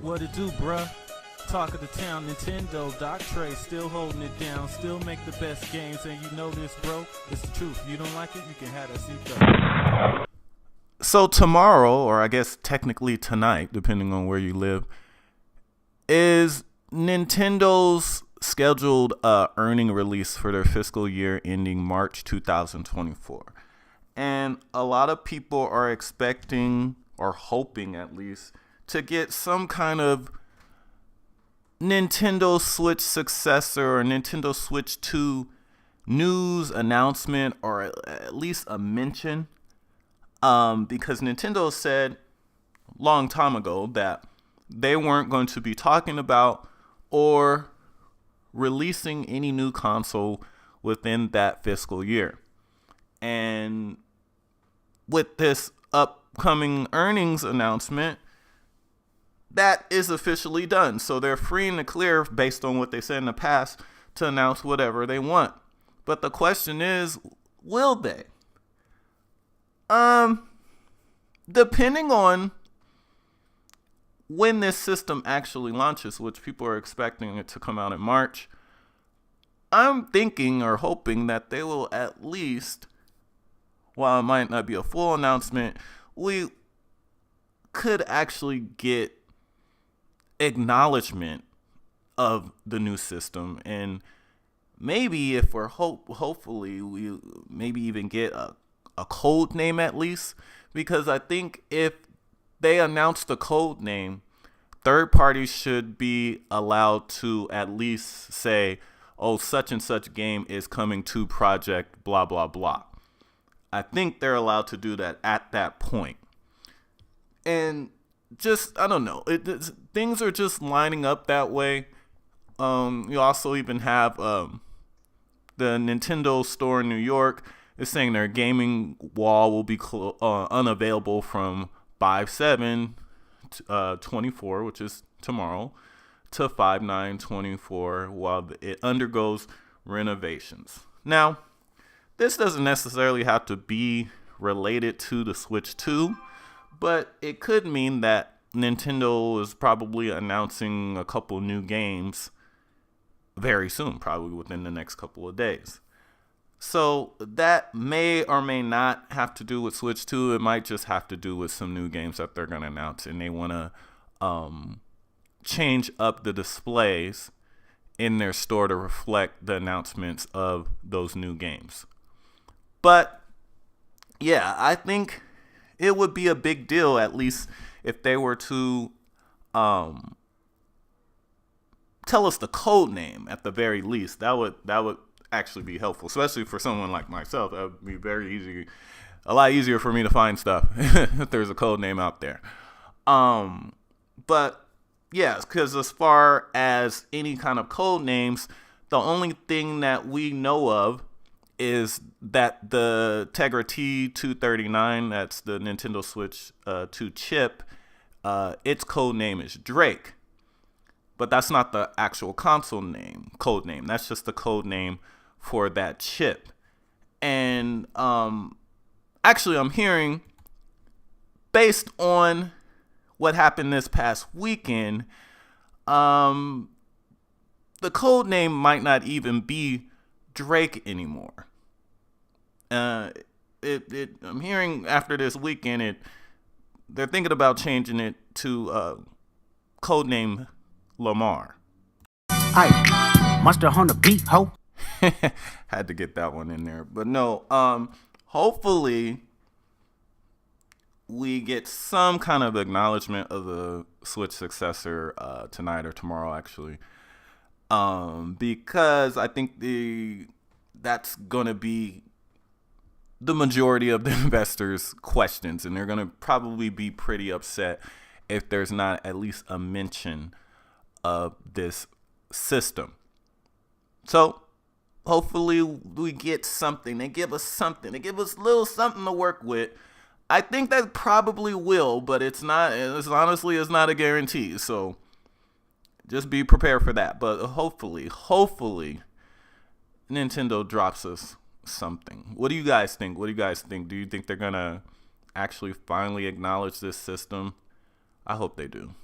What it do, bruh? Talk of the town, Nintendo, Doc Trey still holding it down, still make the best games, and you know this, bro. It's the truth. You don't like it, you can have that seatbelt. So tomorrow, or I guess technically tonight, depending on where you live, is Nintendo's scheduled earning release for their fiscal year ending March 2024. And a lot of people are expecting, or hoping at least, to get some kind of Nintendo Switch successor or Nintendo Switch 2 news announcement, or at least a mention. Because Nintendo said a long time ago that they weren't going to be talking about or releasing any new console within that fiscal year. And with this upcoming earnings announcement, that is officially done. So they're free and clear, based on what they said in the past, to announce whatever they want. But the question is, will they? Depending on when this system actually launches, which people are expecting it to come out in March, I'm thinking or hoping that they will at least, while it might not be a full announcement, we could actually get acknowledgement of the new system, and maybe if we're hopefully we maybe even get a code name at least, because I think if they announce the code name, third parties should be allowed to at least say, oh, such and such game is coming to project blah blah blah. I think they're allowed to do that at that point. And just, I don't know, things are just lining up that way. You also even have the Nintendo store in New York is saying their gaming wall will be unavailable from 5/7/24, which is tomorrow, to 5/9/24 while it undergoes renovations. Now, this doesn't necessarily have to be related to the Switch 2, but it could mean that Nintendo is probably announcing a couple new games very soon, probably within the next couple of days. So that may or may not have to do with Switch 2. It might just have to do with some new games that they're going to announce, and they want to change up the displays in their store to reflect the announcements of those new games. But yeah, I think it would be a big deal, at least if they were to tell us the code name at the very least. That would actually be helpful, especially for someone like myself. That would be a lot easier for me to find stuff if there's a code name out there. But yeah, because as far as any kind of code names, the only thing that we know of is that the Tegra T239, that's the Nintendo Switch 2 chip, its code name is Drake. But that's not the actual console name, code name. That's just the code name for that chip. And actually, I'm hearing, based on what happened this past weekend, the code name might not even be Drake anymore. I'm hearing after this weekend, they're thinking about changing it to codename Lamar. Aye, monster on the beat, ho. Had to get that one in there, but no. Hopefully, we get some kind of acknowledgement of the Switch successor tonight or tomorrow, actually. Because I think that's gonna be the majority of the investors' questions, and they're going to probably be pretty upset if there's not at least a mention of this system. So hopefully we get something. They give us something. They give us a little something to work with. I think that probably will, but it's not a guarantee. So just be prepared for that. But hopefully Nintendo drops us something. What do you guys think? Do you think they're gonna actually finally acknowledge this system? I hope they do.